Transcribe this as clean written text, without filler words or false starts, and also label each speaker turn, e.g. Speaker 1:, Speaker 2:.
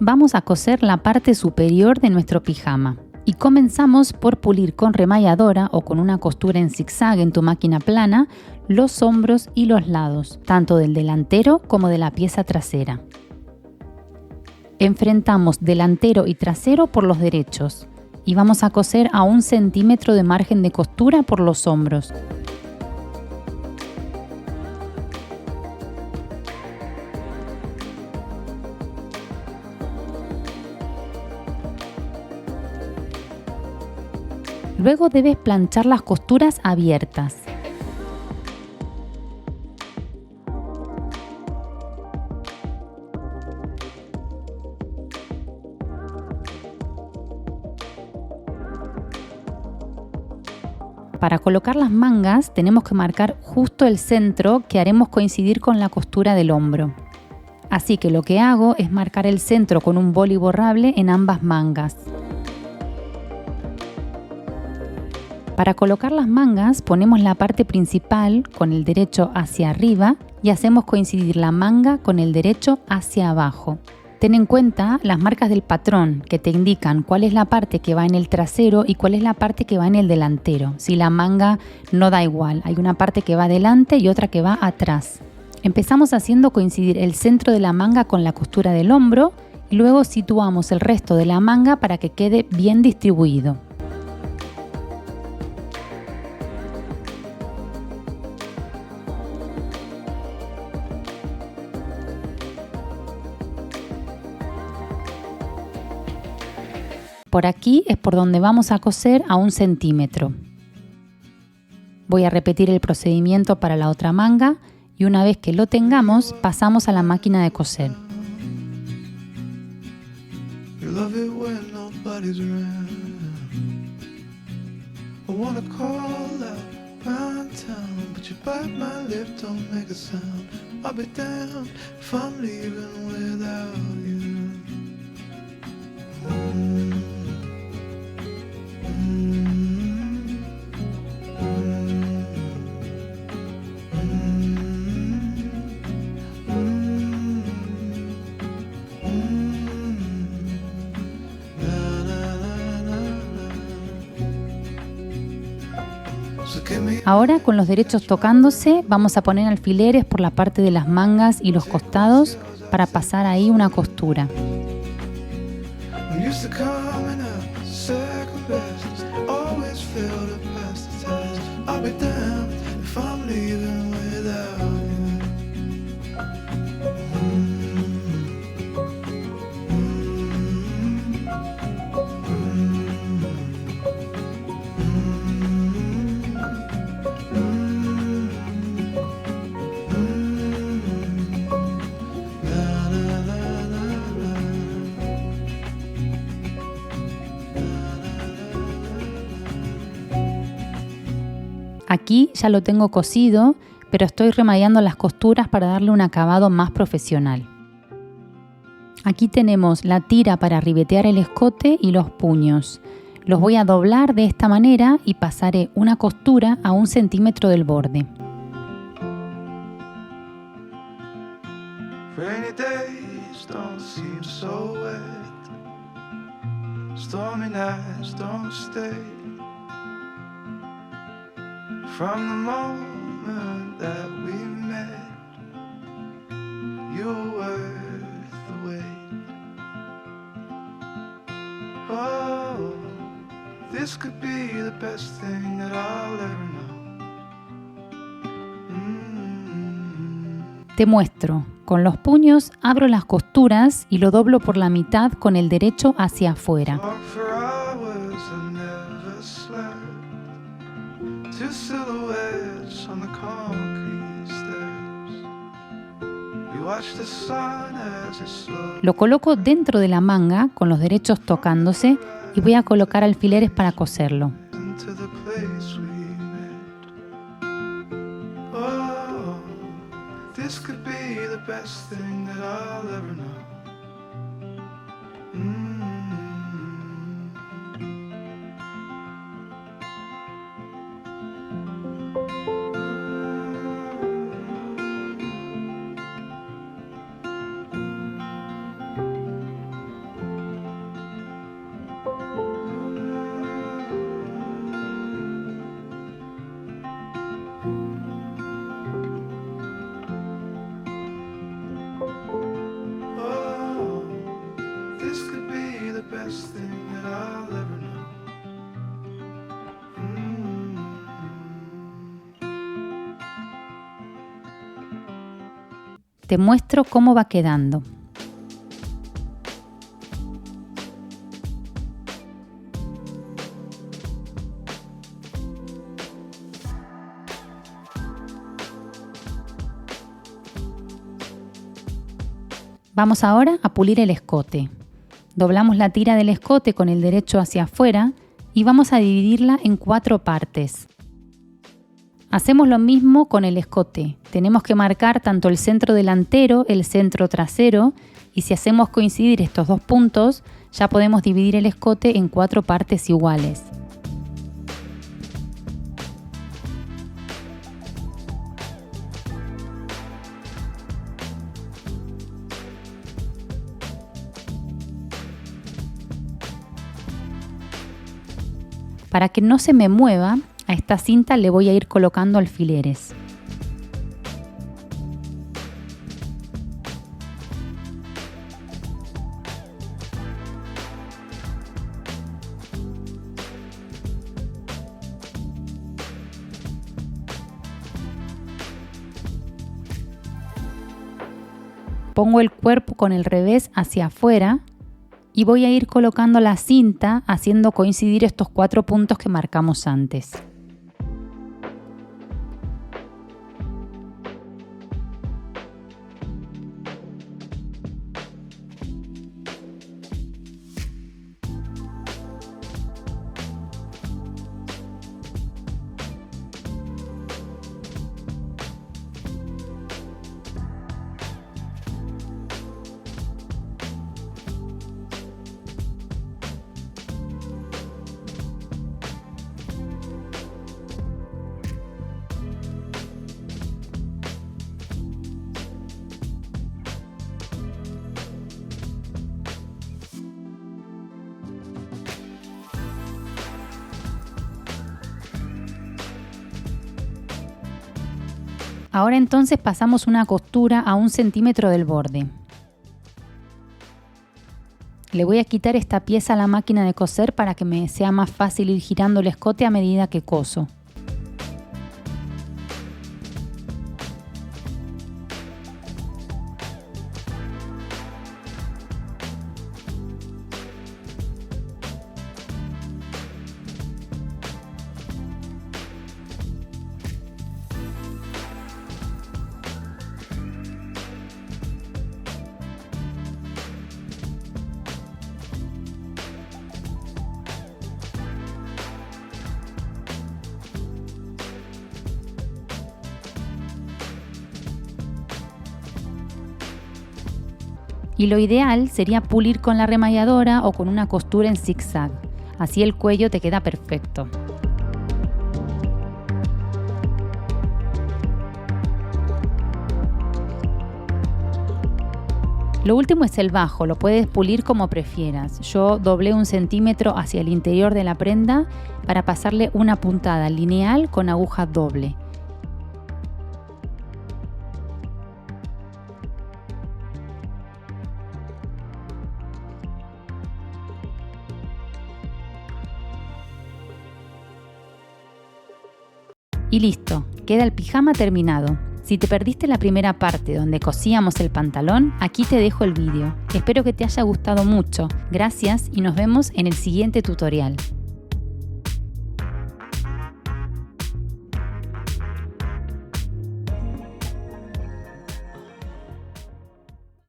Speaker 1: vamos a coser la parte superior de nuestro pijama. Y comenzamos por pulir con remalladora o con una costura en zigzag en tu máquina plana los hombros y los lados, tanto del delantero como de la pieza trasera. Enfrentamos delantero y trasero por los derechos y vamos a coser a 1 centímetro de margen de costura por los hombros. Luego debes planchar las costuras abiertas. Para colocar las mangas tenemos que marcar justo el centro que haremos coincidir con la costura del hombro. Así que lo que hago es marcar el centro con un boli borrable en ambas mangas. Para colocar las mangas ponemos la parte principal con el derecho hacia arriba y hacemos coincidir la manga con el derecho hacia abajo. Ten en cuenta las marcas del patrón que te indican cuál es la parte que va en el trasero y cuál es la parte que va en el delantero. Si la manga no da igual, hay una parte que va adelante y otra que va atrás. Empezamos haciendo coincidir el centro de la manga con la costura del hombro y luego situamos el resto de la manga para que quede bien distribuido. Por aquí es por donde vamos a coser a 1 centímetro. Voy a repetir el procedimiento para la otra manga y una vez que lo tengamos pasamos a la máquina de coser. Ahora con los derechos tocándose vamos a poner alfileres por la parte de las mangas y los costados para pasar ahí una costura. Aquí ya lo tengo cosido, pero estoy remallando las costuras para darle un acabado más profesional. Aquí tenemos la tira para ribetear el escote y los puños. Los voy a doblar de esta manera y pasaré una costura a 1 centímetro del borde.
Speaker 2: Rainy days don't seem so wet. Stormy nights don't stay. From the moment that we met, you were worth the wait. Oh, this could be the best thing that I'll ever know.
Speaker 1: Te muestro. Con los puños abro las costuras y lo doblo por la mitad con el derecho hacia afuera. Lo coloco dentro de la manga con los derechos tocándose y voy a colocar alfileres para coserlo.
Speaker 2: This could be the best thing that I'll ever know.
Speaker 1: Te muestro cómo va quedando. Vamos ahora a pulir el escote. Doblamos la tira del escote con el derecho hacia afuera y vamos a dividirla en 4 partes. Hacemos lo mismo con el escote. Tenemos que marcar tanto el centro delantero, el centro trasero, y si hacemos coincidir estos 2 puntos, ya podemos dividir el escote en 4 partes iguales. Para que no se me mueva, a esta cinta le voy a ir colocando alfileres. Pongo el cuerpo con el revés hacia afuera y voy a ir colocando la cinta haciendo coincidir estos 4 puntos que marcamos antes. Ahora entonces pasamos una costura a 1 centímetro del borde. Le voy a quitar esta pieza a la máquina de coser para que me sea más fácil ir girando el escote a medida que coso. Y lo ideal sería pulir con la remalladora o con una costura en zigzag. Así el cuello te queda perfecto. Lo último es el bajo, lo puedes pulir como prefieras. Yo doblé 1 centímetro hacia el interior de la prenda para pasarle una puntada lineal con aguja doble. Y listo, queda el pijama terminado. Si te perdiste la primera parte donde cosíamos el pantalón, aquí te dejo el vídeo. Espero que te haya gustado mucho. Gracias y nos vemos en el siguiente tutorial.